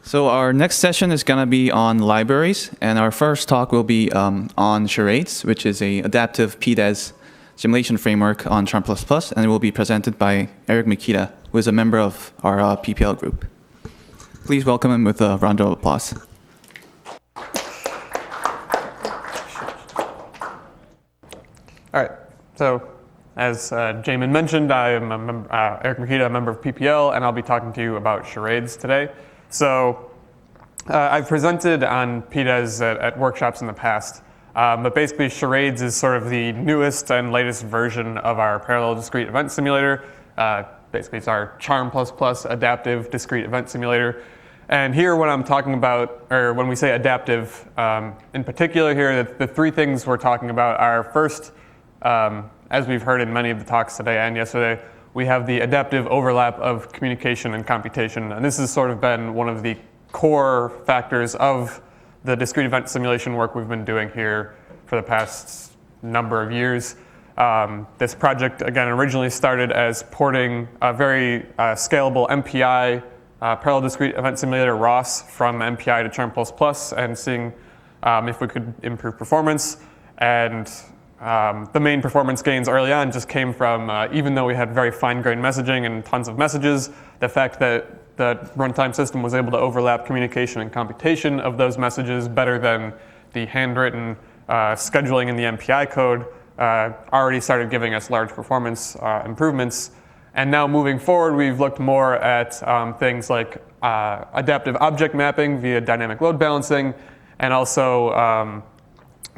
So our next session is going to be on libraries, and our first talk will be on Charades, which is a adaptive PDES simulation framework on Charm++, and it will be presented by Eric Mikida, who is a member of our PPL group. Please welcome him with a round of applause. All right, so as Jamin mentioned, I am Eric Mikida, a member of PPL, and I'll be talking to you about Charades today. So I've presented on PDES at workshops in the past, but basically Charades is sort of the newest and latest version of our parallel discrete event simulator. Basically it's our Charm++ adaptive discrete event simulator. And here when I'm talking about, or when we say adaptive, in particular here, the three things we're talking about are first, as we've heard in many of the talks today and yesterday, we have the adaptive overlap of communication and computation. And this has sort of been one of the core factors of the discrete event simulation work we've been doing here for the past number of years. This project, again, originally started as porting a very scalable MPI parallel discrete event simulator ROS from MPI to Charm++ and seeing if we could improve performance. And the main performance gains early on just came from, even though we had very fine-grained messaging and tons of messages, the fact that the runtime system was able to overlap communication and computation of those messages better than the handwritten scheduling in the MPI code already started giving us large performance improvements. And now moving forward, we've looked more at things like adaptive object mapping via dynamic load balancing, and also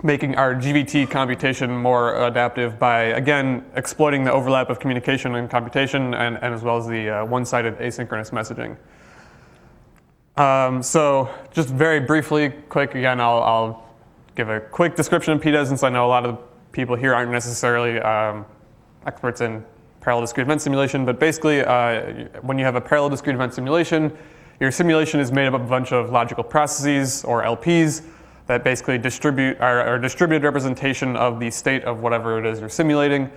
making our GVT computation more adaptive by, again, exploiting the overlap of communication and computation, and as well as the one-sided asynchronous messaging. So just very briefly, quick, again, I'll give a quick description of PDES, since I know a lot of people here aren't necessarily experts in parallel discrete event simulation, but basically when you have a parallel discrete event simulation, your simulation is made up of a bunch of logical processes, or LPs, that basically distribute are a distributed representation of the state of whatever it is you're simulating.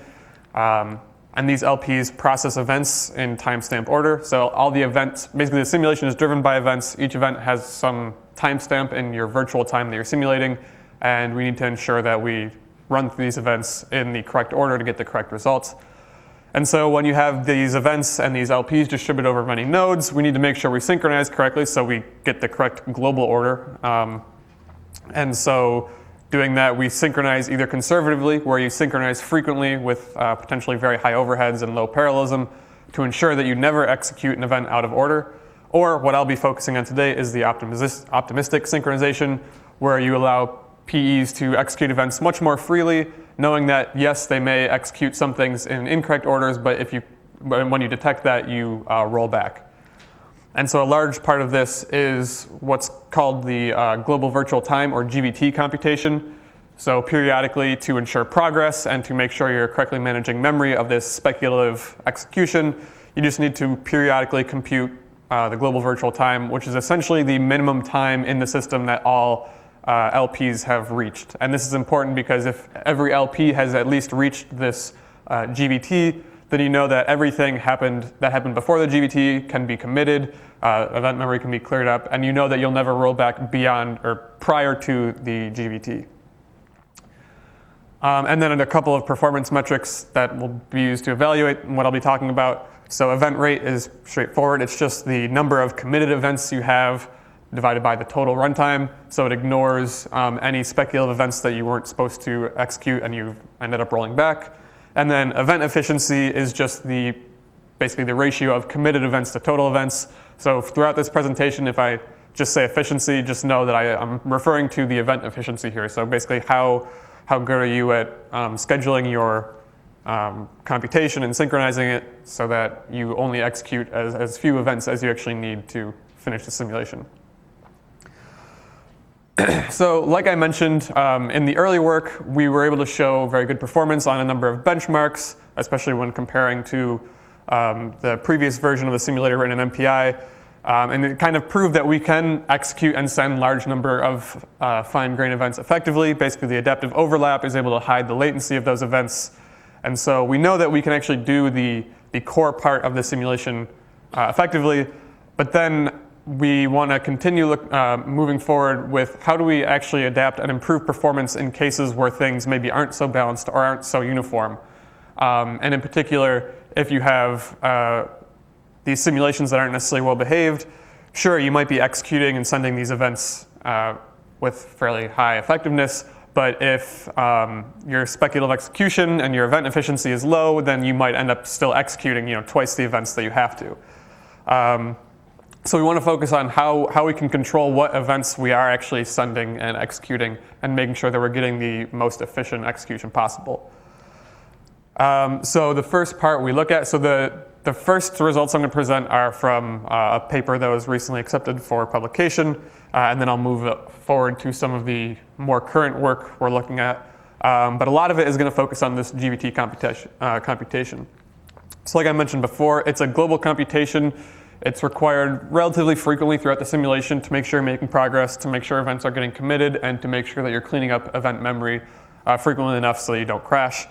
And these LPs process events in timestamp order. So all the events, basically the simulation is driven by events. Each event has some timestamp in your virtual time that you're simulating, and we need to ensure that we run through these events in the correct order to get the correct results. And so when you have these events and these LPs distributed over many nodes, we need to make sure we synchronize correctly so we get the correct global order. And so doing that, we synchronize either conservatively, where you synchronize frequently with potentially very high overheads and low parallelism to ensure that you never execute an event out of order. Or what I'll be focusing on today is the optimistic synchronization, where you allow PEs to execute events much more freely, knowing that, yes, they may execute some things in incorrect orders, but when you detect that, you roll back. And so a large part of this is what's called the global virtual time, or GVT computation. So periodically, to ensure progress and to make sure you're correctly managing memory of this speculative execution, you just need to periodically compute the global virtual time, which is essentially the minimum time in the system that all LPs have reached. And this is important because if every LP has at least reached this GVT, then you know that everything that happened before the GVT can be committed, event memory can be cleared up, and you know that you'll never roll back beyond or prior to the GVT. And then a couple of performance metrics that will be used to evaluate what I'll be talking about. So event rate is straightforward. It's just the number of committed events you have divided by the total runtime. So it ignores any speculative events that you weren't supposed to execute and you ended up rolling back. And then event efficiency is just basically the ratio of committed events to total events. So throughout this presentation, if I just say efficiency, just know that I'm referring to the event efficiency here. So basically how good are you at scheduling your computation and synchronizing it so that you only execute as few events as you actually need to finish the simulation. So like I mentioned, in the early work, we were able to show very good performance on a number of benchmarks, especially when comparing to the previous version of the simulator written in MPI. And it kind of proved that we can execute and send large number of fine-grained events effectively. Basically, the adaptive overlap is able to hide the latency of those events. And so we know that we can actually do the core part of the simulation effectively. But then we want to continue moving forward with how do we actually adapt and improve performance in cases where things maybe aren't so balanced or aren't so uniform. And in particular, if you have these simulations that aren't necessarily well behaved, sure, you might be executing and sending these events with fairly high effectiveness, but if your speculative execution and your event efficiency is low, then you might end up still executing twice the events that you have to. So we want to focus on how we can control what events we are actually sending and executing and making sure that we're getting the most efficient execution possible. So the first part we look at, so the first results I'm going to present are from a paper that was recently accepted for publication, and then I'll move forward to some of the more current work we're looking at. But a lot of it is going to focus on this GVT computation. So like I mentioned before, it's a global computation. It's required relatively frequently throughout the simulation to make sure you're making progress, to make sure events are getting committed, and to make sure that you're cleaning up event memory frequently enough so that you don't crash.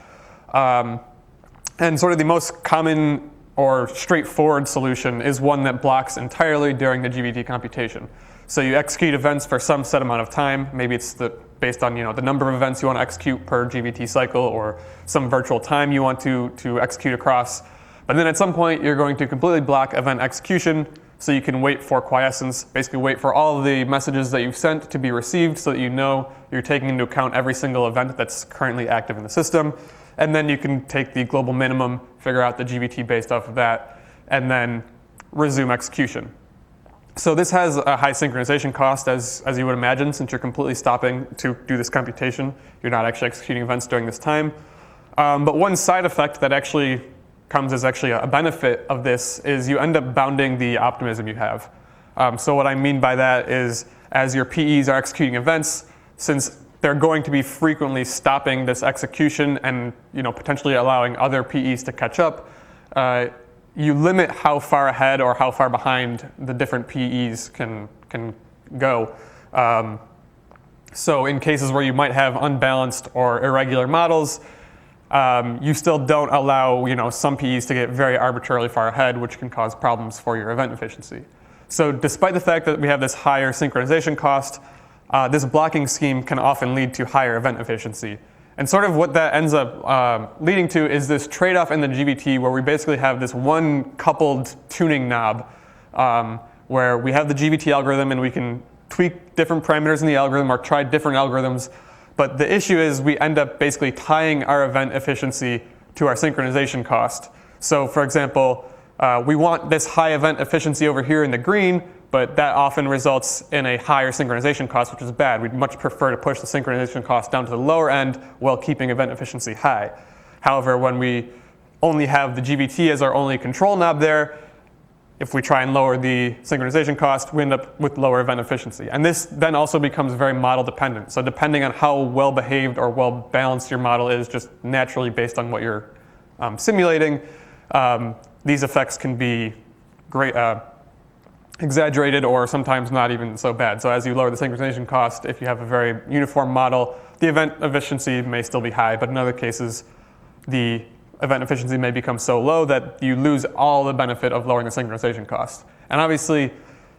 And sort of the most common or straightforward solution is one that blocks entirely during the GVT computation. So you execute events for some set amount of time. Maybe it's based on the number of events you want to execute per GVT cycle, or some virtual time you want to execute across. But then at some point, you're going to completely block event execution so you can wait for quiescence, basically wait for all of the messages that you've sent to be received so that you know you're taking into account every single event that's currently active in the system. And then you can take the global minimum, figure out the GVT based off of that, and then resume execution. So this has a high synchronization cost, as you would imagine, since you're completely stopping to do this computation. You're not actually executing events during this time. But one side effect that actually comes as actually a benefit of this is you end up bounding the optimism you have. So what I mean by that is, as your PEs are executing events, since they're going to be frequently stopping this execution and potentially allowing other PEs to catch up, you limit how far ahead or how far behind the different PEs can go. So in cases where you might have unbalanced or irregular models, you still don't allow some PEs to get very arbitrarily far ahead, which can cause problems for your event efficiency. So despite the fact that we have this higher synchronization cost, this blocking scheme can often lead to higher event efficiency. And sort of what that ends up leading to is this trade-off in the GVT where we basically have this one coupled tuning knob where we have the GVT algorithm and we can tweak different parameters in the algorithm or try different algorithms. But the issue is we end up basically tying our event efficiency to our synchronization cost. So for example, we want this high event efficiency over here in the green, but that often results in a higher synchronization cost, which is bad. We'd much prefer to push the synchronization cost down to the lower end while keeping event efficiency high. However, when we only have the GVT as our only control knob there, if we try and lower the synchronization cost, we end up with lower event efficiency. And this then also becomes very model dependent. So depending on how well behaved or well balanced your model is, just naturally based on what you're simulating, these effects can be great, exaggerated or sometimes not even so bad. So as you lower the synchronization cost, if you have a very uniform model, the event efficiency may still be high, but in other cases, the event efficiency may become so low that you lose all the benefit of lowering the synchronization cost. And obviously,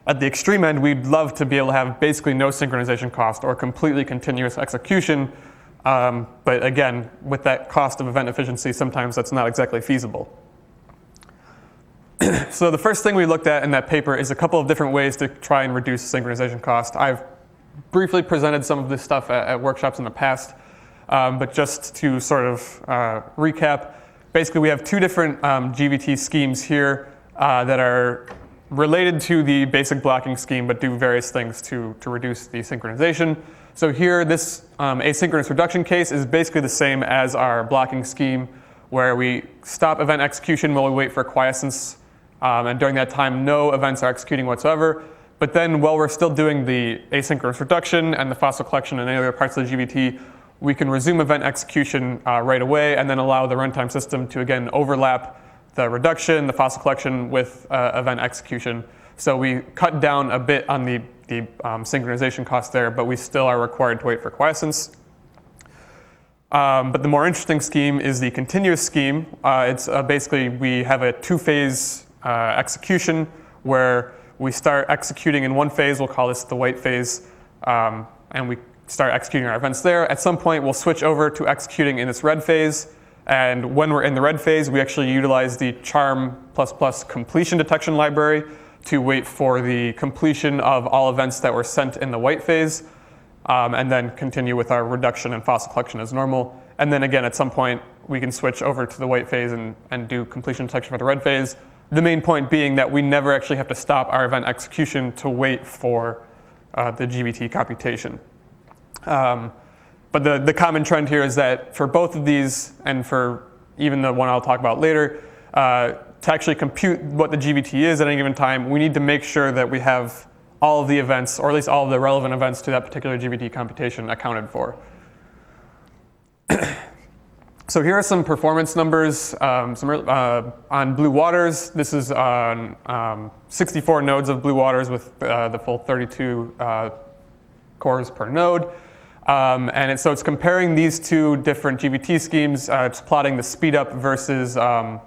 at the extreme end, we'd love to be able to have basically no synchronization cost or completely continuous execution. But again, with that cost of event efficiency, sometimes that's not exactly feasible. So the first thing we looked at in that paper is a couple of different ways to try and reduce synchronization cost. I've briefly presented some of this stuff at workshops in the past, but just to sort of recap, basically we have two different GVT schemes here that are related to the basic blocking scheme, but do various things to reduce the synchronization. So here, this asynchronous reduction case is basically the same as our blocking scheme, where we stop event execution while we wait for quiescence. And during that time, no events are executing whatsoever. But then while we're still doing the asynchronous reduction and the fossil collection and any other parts of the GVT, we can resume event execution right away and then allow the runtime system to, again, overlap the reduction, the fossil collection with event execution. So we cut down a bit on the synchronization cost there, but we still are required to wait for quiescence. But the more interesting scheme is the continuous scheme. It's basically we have a two-phase execution where We start executing in one phase, we'll call this the white phase, and we start executing our events there. At some point, we'll switch over to executing in this red phase, and when we're in the red phase, we actually utilize the charm++ completion detection library to wait for the completion of all events that were sent in the white phase, and then continue with our reduction and fossil collection as normal. And then again, at some point, we can switch over to the white phase and do completion detection for the red phase. The main point being that we never actually have to stop our event execution to wait for the GVT computation. But the common trend here is that for both of these, and for even the one I'll talk about later, to actually compute what the GVT is at any given time, we need to make sure that we have all of the events, or at least all of the relevant events to that particular GVT computation accounted for. So here are some performance numbers on Blue Waters. This is on 64 nodes of Blue Waters with the full 32 cores per node. So it's comparing these two different GVT schemes. It's plotting the speed up versus the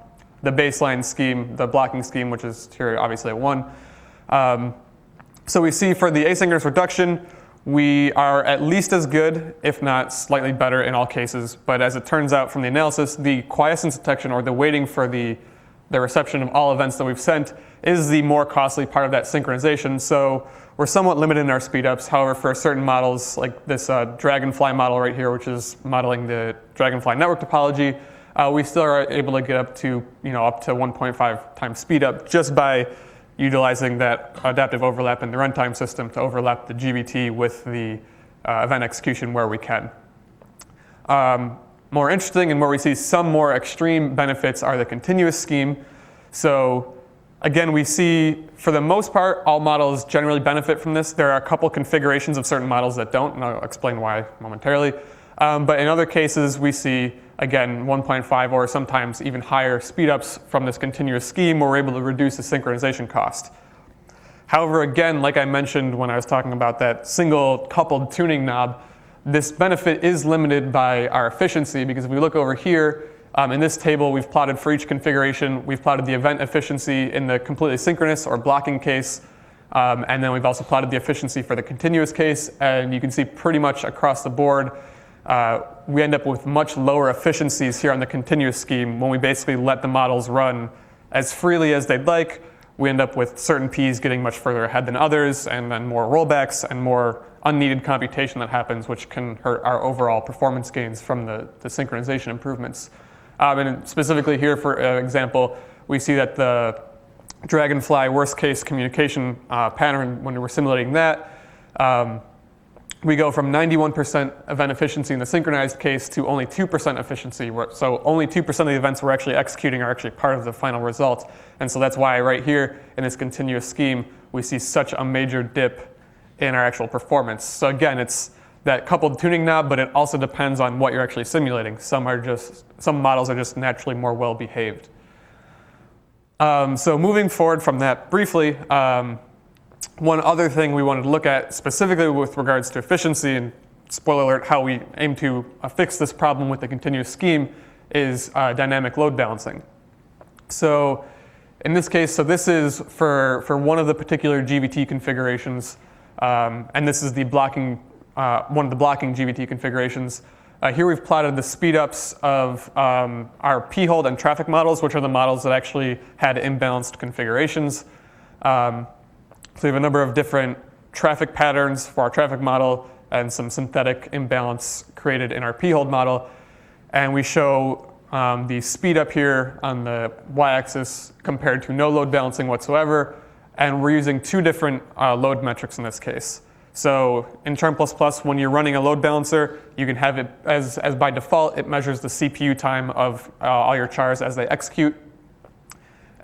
baseline scheme, the blocking scheme, which is here obviously at 1. So we see for the asynchronous reduction, we are at least as good, if not slightly better in all cases. But as it turns out from the analysis, the quiescence detection, or the waiting for the reception of all events that we've sent, is the more costly part of that synchronization. So we're somewhat limited in our speedups. However, for certain models, like this Dragonfly model right here, which is modeling the Dragonfly network topology, we still are able to get up to 1.5 times speedup just by utilizing that adaptive overlap in the runtime system to overlap the GVT with the event execution where we can. More interesting and where we see some more extreme benefits are the continuous scheme. So again, we see for the most part, all models generally benefit from this. There are a couple configurations of certain models that don't, and I'll explain why momentarily. But in other cases, we see, again, 1.5 or sometimes even higher speedups from this continuous scheme where we're able to reduce the synchronization cost. However, again, like I mentioned when I was talking about that single coupled tuning knob, this benefit is limited by our efficiency, because if we look over here, in this table, we've plotted for each configuration, we've plotted the event efficiency in the completely synchronous or blocking case, and then we've also plotted the efficiency for the continuous case, and you can see pretty much across the board, we end up with much lower efficiencies here on the continuous scheme when we basically let the models run as freely as they'd like. We end up with certain P's getting much further ahead than others, and then more rollbacks and more unneeded computation that happens, which can hurt our overall performance gains from the synchronization improvements. And specifically here, for example, we see that the Dragonfly worst case communication pattern, when we're simulating that, we go from 91% event efficiency in the synchronized case to only 2% efficiency. So only 2% of the events we're actually executing are actually part of the final result. And so that's why right here in this continuous scheme, we see such a major dip in our actual performance. So again, it's that coupled tuning knob, but it also depends on what you're actually simulating. Some models are just naturally more well behaved. So moving forward from that briefly, one other thing we wanted to look at specifically with regards to efficiency, and spoiler alert, how we aim to fix this problem with the continuous scheme, is dynamic load balancing. So in this case, so this is for one of the particular GVT configurations, and this is the blocking, one of the blocking GVT configurations. Here we've plotted the speedups of our p-hold and traffic models, which are the models that actually had imbalanced configurations. So we have a number of different traffic patterns for our traffic model and some synthetic imbalance created in our p-hold model. And we show the speed up here on the y-axis compared to no load balancing whatsoever. And we're using two different load metrics in this case. So in Charm++, when you're running a load balancer, you can have it as by default, it measures the CPU time of all your chars as they execute.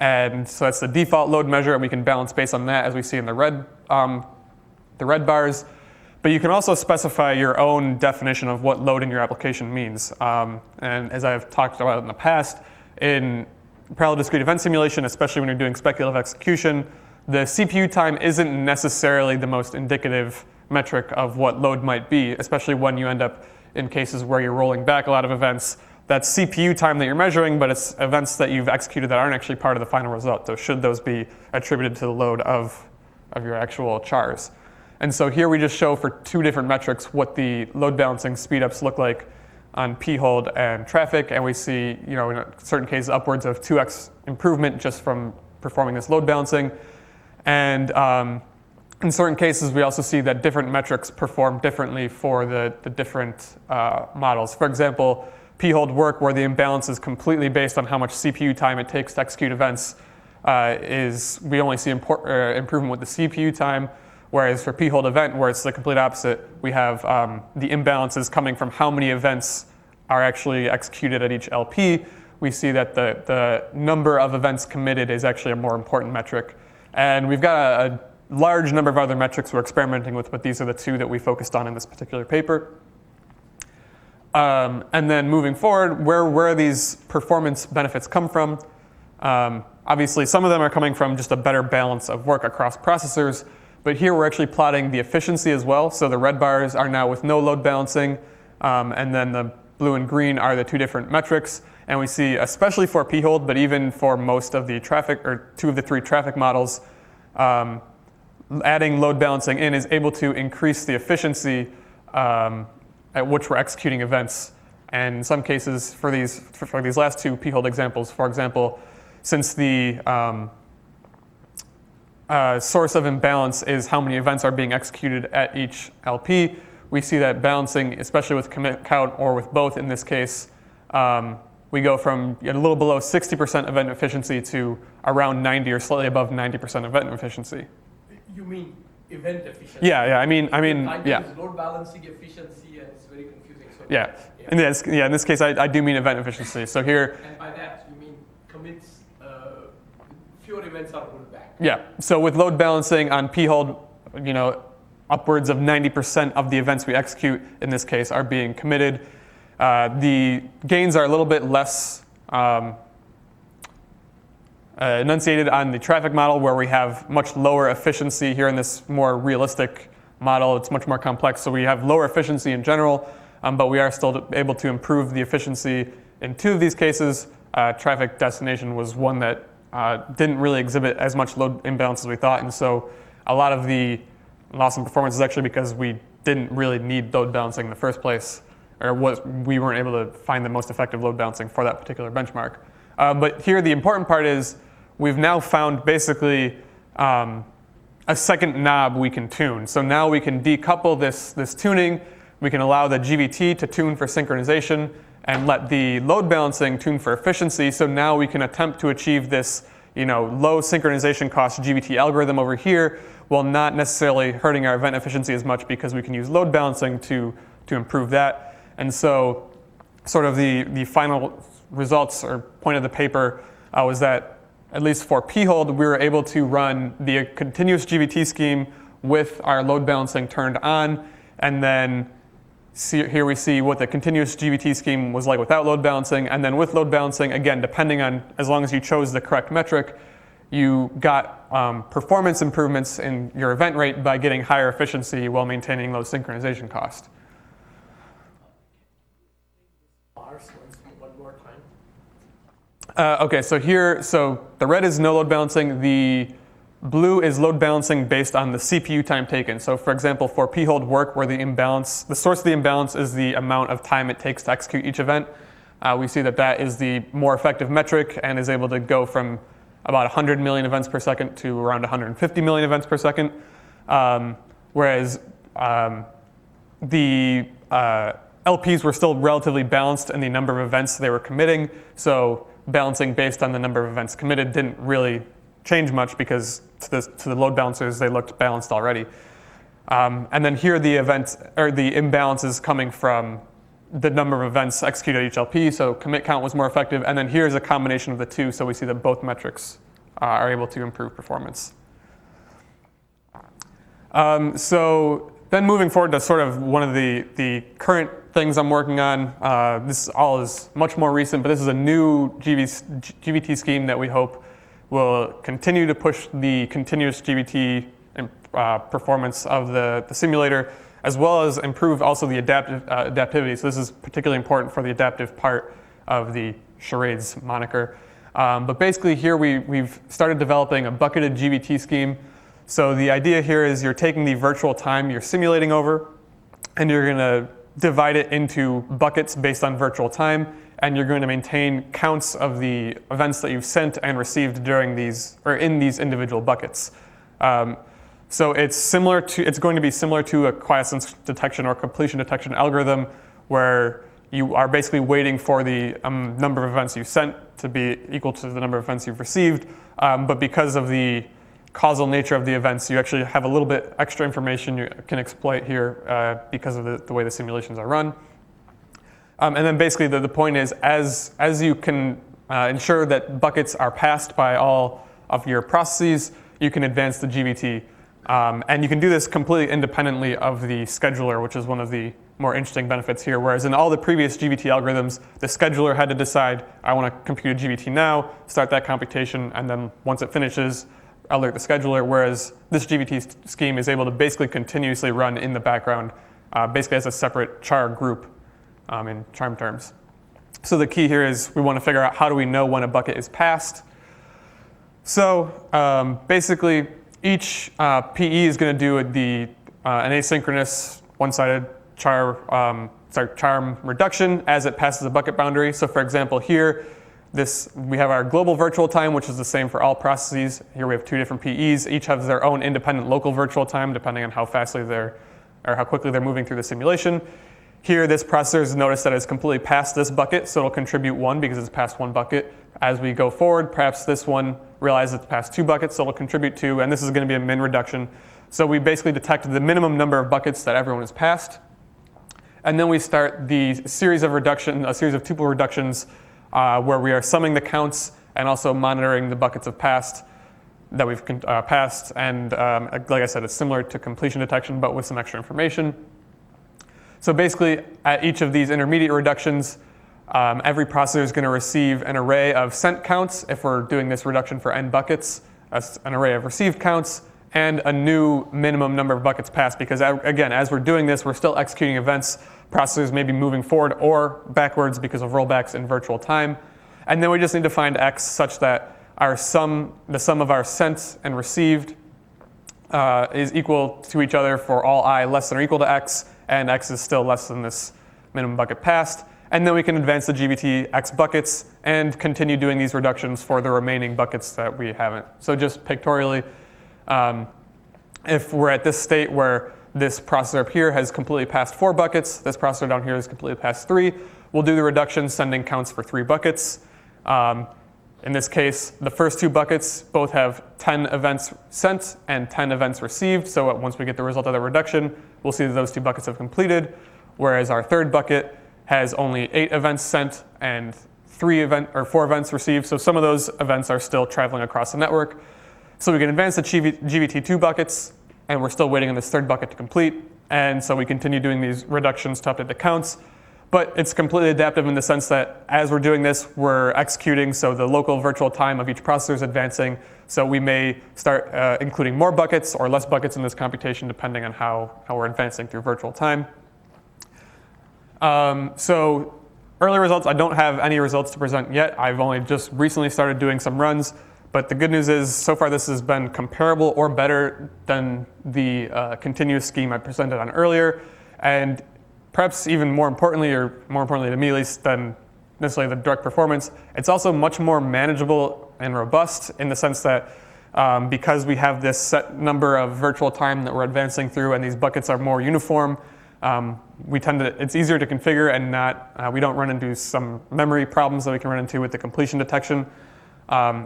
And so that's the default load measure, and we can balance based on that, as we see in the red bars. But you can also specify your own definition of what load in your application means. And as I've talked about in the past, in parallel discrete event simulation, especially when you're doing speculative execution, the CPU time isn't necessarily the most indicative metric of what load might be, especially when you end up in cases where you're rolling back a lot of events. That's CPU time that you're measuring, but it's events that you've executed that aren't actually part of the final result. So should those be attributed to the load of your actual chars. And so here we just show for two different metrics what the load balancing speedups look like on p-hold and traffic, and we see, in certain cases, upwards of 2x improvement just from performing this load balancing. And in certain cases, we also see that different metrics perform differently for the different models. For example, p-hold work, where the imbalance is completely based on how much CPU time it takes to execute events, we only see improvement with the CPU time. Whereas for p-hold event, where it's the complete opposite, we have the imbalances coming from how many events are actually executed at each LP. We see that the number of events committed is actually a more important metric. And we've got a large number of other metrics we're experimenting with, but these are the two that we focused on in this particular paper. And then moving forward, where these performance benefits come from? Obviously, some of them are coming from just a better balance of work across processors. But here we're actually plotting the efficiency as well. So the red bars are now with no load balancing, and then the blue and green are the two different metrics. And we see, especially for p-hold, but even for most of the traffic, or two of the three traffic models, adding load balancing in is able to increase the efficiency at which we're executing events. And in some cases, for these last two p-hold examples, for example, since the source of imbalance is how many events are being executed at each LP, we see that balancing, especially with commit count or with both in this case, we go from a little below 60% event efficiency to around 90 or slightly above 90% event efficiency. You mean event efficiency? Yeah. I mean, yeah. Load balancing efficiency, and it's very confusing. So yeah. In this case, I do mean event efficiency. So here. And by that you mean commits, fewer events are rolled back. Yeah. So with load balancing on p-hold, upwards of 90% of the events we execute in this case are being committed. The gains are a little bit less enunciated on the traffic model, where we have much lower efficiency. Here in this more realistic model, it's much more complex. So we have lower efficiency in general, but we are still able to improve the efficiency in two of these cases. Traffic destination was one that didn't really exhibit as much load imbalance as we thought. And so a lot of the loss in performance is actually because we didn't really need load balancing in the first place, or we weren't able to find the most effective load balancing for that particular benchmark. But here the important part is we've now found basically a second knob we can tune. So now we can decouple this tuning. We can allow the GVT to tune for synchronization and let the load balancing tune for efficiency. So now we can attempt to achieve this low synchronization cost GVT algorithm over here, while not necessarily hurting our event efficiency as much, because we can use load balancing to improve that. And so sort of the final results or point of the paper was that, at least for p-hold, we were able to run the continuous GVT scheme with our load balancing turned on, and then here we see what the continuous GVT scheme was like without load balancing, and then with load balancing, again, depending on, as long as you chose the correct metric, you got performance improvements in your event rate by getting higher efficiency while maintaining low synchronization cost. One more time. Okay, so the red is no load balancing. The blue is load balancing based on the CPU time taken. So for example, for p-hold work, where the source of the imbalance is the amount of time it takes to execute each event, we see that is the more effective metric and is able to go from about 100 million events per second to around 150 million events per second. Whereas the LPs were still relatively balanced in the number of events they were committing. So balancing based on the number of events committed didn't really change much, because to the load balancers, they looked balanced already. And then here the imbalance is coming from the number of events executed at each LP, so commit count was more effective. And then here's a combination of the two, so we see that both metrics are able to improve performance. So then moving forward to sort of one of the current things I'm working on. This all is much more recent, but this is a new GVT scheme that we hope will continue to push the continuous GVT performance of the simulator, as well as improve also the adaptivity. So this is particularly important for the adaptive part of the Charades moniker. But basically here we've started developing a bucketed GVT scheme. So the idea here is you're taking the virtual time you're simulating over, and you're going to divide it into buckets based on virtual time, and you're going to maintain counts of the events that you've sent and received during these, or in these individual buckets. So it's going to be similar to a quiescence detection or completion detection algorithm, where you are basically waiting for the number of events you sent to be equal to the number of events you've received. But because of the causal nature of the events, you actually have a little bit extra information you can exploit here because of the way the simulations are run. And then basically the point is, as you can ensure that buckets are passed by all of your processes, you can advance the GVT. And you can do this completely independently of the scheduler, which is one of the more interesting benefits here. Whereas in all the previous GVT algorithms, the scheduler had to decide, I want to compute a GVT now, start that computation, and then once it finishes, alert the scheduler. Whereas this GVT scheme is able to basically continuously run in the background, basically as a separate char group in charm terms. So the key here is we want to figure out how do we know when a bucket is passed. So basically, each PE is going to do an asynchronous one-sided charm reduction as it passes a bucket boundary. So for example, here, we have our global virtual time, which is the same for all processes. Here we have two different PEs. Each have their own independent local virtual time, depending on how quickly they're moving through the simulation. Here, this processor has noticed that it's completely passed this bucket, so it'll contribute 1 because it's passed 1 bucket. As we go forward, perhaps this one realizes it's passed 2 buckets, so it'll contribute 2, and this is going to be a min reduction. So we basically detected the minimum number of buckets that everyone has passed. And then we start a series of tuple reductions where we are summing the counts and also monitoring the buckets of passed that we've passed. And like I said, it's similar to completion detection, but with some extra information. So basically, at each of these intermediate reductions, every processor is going to receive an array of sent counts if we're doing this reduction for n buckets, an array of received counts, and a new minimum number of buckets passed. Because again, as we're doing this, we're still executing events. Processors may be moving forward or backwards because of rollbacks in virtual time. And then we just need to find x such that the sum of our sent and received is equal to each other for all I less than or equal to x, and x is still less than this minimum bucket passed. And then we can advance the GVT x buckets and continue doing these reductions for the remaining buckets that we haven't. So just pictorially, if we're at this state where this processor up here has completely passed 4 buckets, this processor down here has completely passed 3, we'll do the reduction sending counts for 3 buckets. In this case, the first 2 buckets both have 10 events sent and 10 events received. So once we get the result of the reduction, we'll see that those 2 buckets have completed. Whereas our third bucket has only 8 events sent and 4 events received. So some of those events are still traveling across the network. So we can advance the GVT2 buckets, and we're still waiting on this third bucket to complete. And so we continue doing these reductions to update the counts. But it's completely adaptive in the sense that as we're doing this, we're executing, so the local virtual time of each processor is advancing. So we may start including more buckets or less buckets in this computation depending on how we're advancing through virtual time. So early results, I don't have any results to present yet. I've only just recently started doing some runs. But the good news is, so far this has been comparable or better than the continuous scheme I presented on earlier. And perhaps even more importantly to me at least than necessarily the direct performance, it's also much more manageable and robust in the sense that because we have this set number of virtual time that we're advancing through and these buckets are more uniform, it's easier to configure and we don't run into some memory problems that we can run into with the completion detection.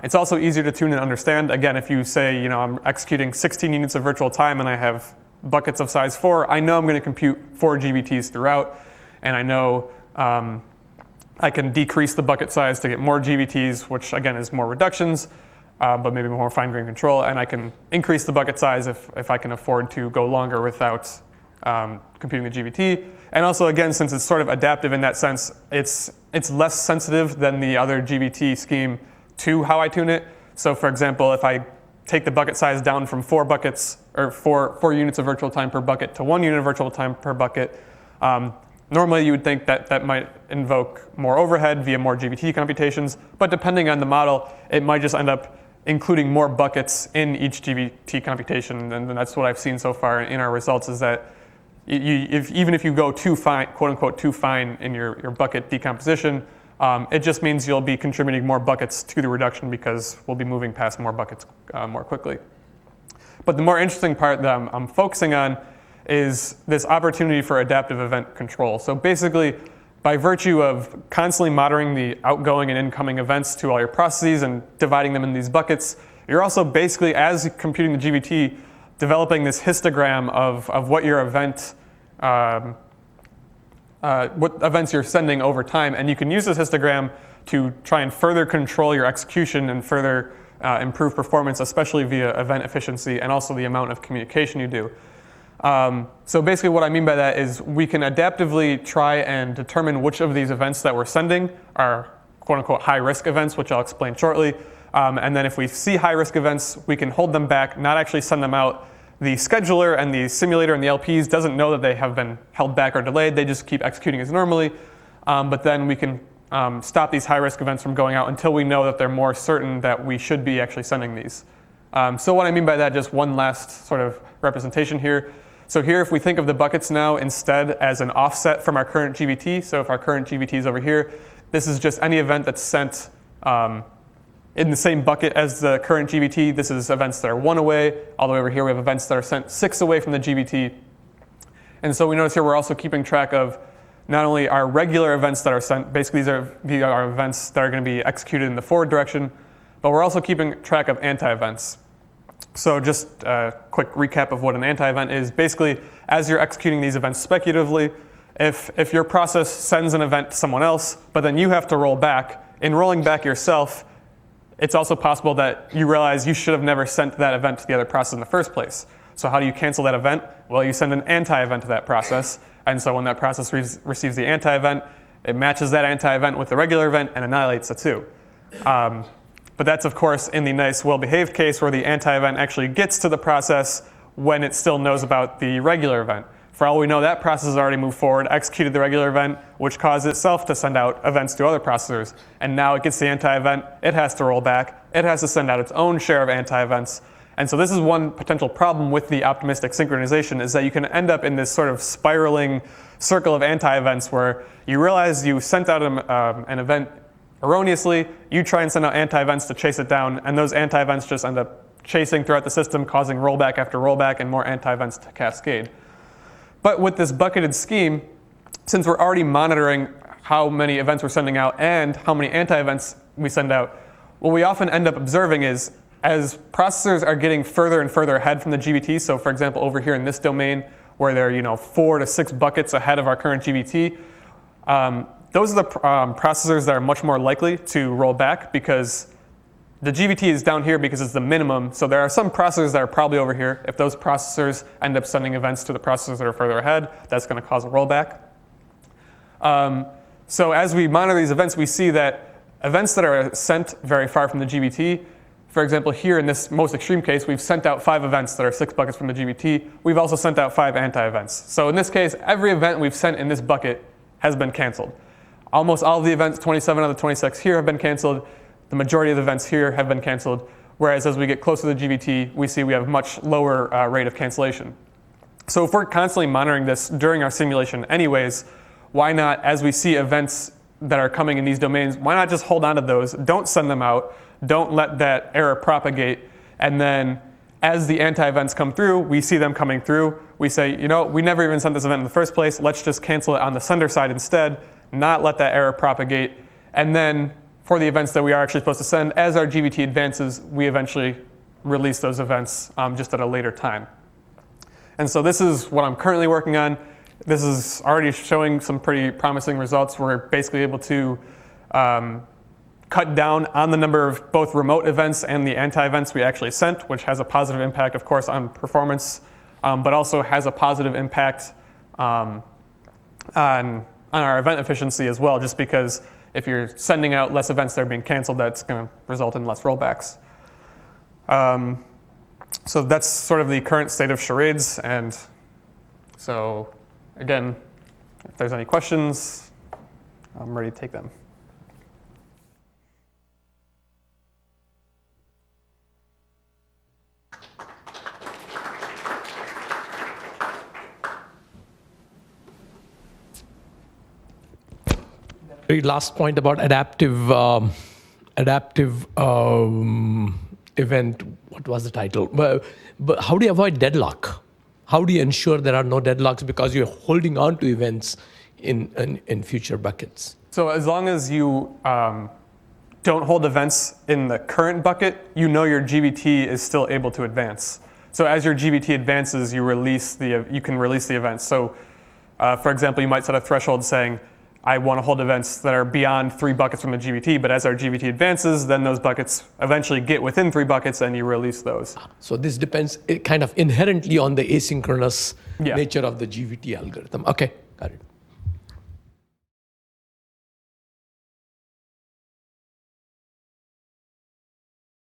It's also easier to tune and understand. Again, if you say, I'm executing 16 units of virtual time and I have buckets of size 4, I know I'm going to compute 4 GVTs throughout, and I know I can decrease the bucket size to get more GVTs, which again is more reductions, but maybe more fine-grained control, and I can increase the bucket size if I can afford to go longer without computing the GVT. And also, again, since it's sort of adaptive in that sense, it's less sensitive than the other GVT scheme to how I tune it. So for example, if I take the bucket size down from 4 buckets or 4 units of virtual time per bucket to 1 unit of virtual time per bucket, normally you would think that might invoke more overhead via more GVT computations, but depending on the model, it might just end up including more buckets in each GVT computation, and that's what I've seen so far in our results, is that even if you go too fine, quote unquote, too fine in your bucket decomposition, it just means you'll be contributing more buckets to the reduction because we'll be moving past more buckets more quickly. But the more interesting part that I'm focusing on is this opportunity for adaptive event control. So basically, by virtue of constantly monitoring the outgoing and incoming events to all your processes and dividing them in these buckets, you're also basically, as computing the GVT, developing this histogram of what your event, what events you're sending over time. And you can use this histogram to try and further control your execution and further improve performance, especially via event efficiency and also the amount of communication you do. So basically what I mean by that is we can adaptively try and determine which of these events that we're sending are quote unquote high risk events, which I'll explain shortly. And then if we see high risk events, we can hold them back, not actually send them out. The scheduler and the simulator and the LPs doesn't know that they have been held back or delayed. They just keep executing as normally. But then we can stop these high risk events from going out until we know that they're more certain that we should be actually sending these. So what I mean by that, just one last sort of representation here. So here, if we think of the buckets now instead as an offset from our current GVT, so if our current GVT is over here, this is just any event that's sent in the same bucket as the current GVT. This is events that are 1 away. All the way over here, we have events that are sent 6 away from the GVT. And so we notice here we're also keeping track of not only our regular events that are sent, basically these are events that are going to be executed in the forward direction, but we're also keeping track of anti-events. So just a quick recap of what an anti-event is. Basically, as you're executing these events speculatively, if your process sends an event to someone else, but then you have to roll back, in rolling back yourself, it's also possible that you realize you should have never sent that event to the other process in the first place. So how do you cancel that event? Well, you send an anti-event to that process. And so when that process receives the anti-event, it matches that anti-event with the regular event and annihilates the two. But that's, of course, in the nice, well-behaved case where the anti-event actually gets to the process when it still knows about the regular event. For all we know, that process has already moved forward, executed the regular event, which caused itself to send out events to other processors. And now it gets the anti-event, it has to roll back, it has to send out its own share of anti-events. And so this is one potential problem with the optimistic synchronization, is that you can end up in this sort of spiraling circle of anti-events where you realize you sent out an event erroneously, you try and send out anti-events to chase it down, and those anti-events just end up chasing throughout the system, causing rollback after rollback and more anti-events to cascade. But with this bucketed scheme, since we're already monitoring how many events we're sending out and how many anti-events we send out, what we often end up observing is as processors are getting further and further ahead from the GVT, so for example over here in this domain where they're 4 to 6 buckets ahead of our current GVT, those are the processors that are much more likely to roll back because the GVT is down here because it's the minimum. So there are some processors that are probably over here. If those processors end up sending events to the processors that are further ahead, that's going to cause a rollback. So as we monitor these events, we see that events that are sent very far from the GVT, for example, here in this most extreme case, we've sent out 5 events that are 6 buckets from the GVT. We've also sent out 5 anti-events. So in this case, every event we've sent in this bucket has been canceled. Almost all of the events, 27 out of the 26 here, have been canceled. The majority of the events here have been canceled. Whereas as we get closer to the GVT, we see we have a much lower rate of cancellation. So if we're constantly monitoring this during our simulation anyways, why not, as we see events that are coming in these domains, why not just hold on to those, don't send them out, don't let that error propagate, and then as the anti-events come through, we see them coming through, we say, we never even sent this event in the first place, let's just cancel it on the sender side instead, not let that error propagate, and then for the events that we are actually supposed to send, as our GVT advances, we eventually release those events just at a later time. And so this is what I'm currently working on. This is already showing some pretty promising results. We're basically able to cut down on the number of both remote events and the anti-events we actually sent, which has a positive impact, of course, on performance, but also has a positive impact on our event efficiency as well, just because if you're sending out less events that are being canceled, that's going to result in less rollbacks. So that's sort of the current state of Charades. And so again, if there's any questions, I'm ready to take them. very last point about adaptive event. What was the title? But how do you avoid deadlock? How do you ensure there are no deadlocks because you're holding on to events in future buckets? So as long as you don't hold events in the current bucket, you know your GVT is still able to advance. So as your GVT advances, you can release the events. So for example, you might set a threshold saying, I want to hold events that are beyond 3 buckets from the GVT, but as our GVT advances, then those buckets eventually get within 3 buckets and you release those. So this depends kind of inherently on the asynchronous Yeah. nature of the GVT algorithm. Okay, got it.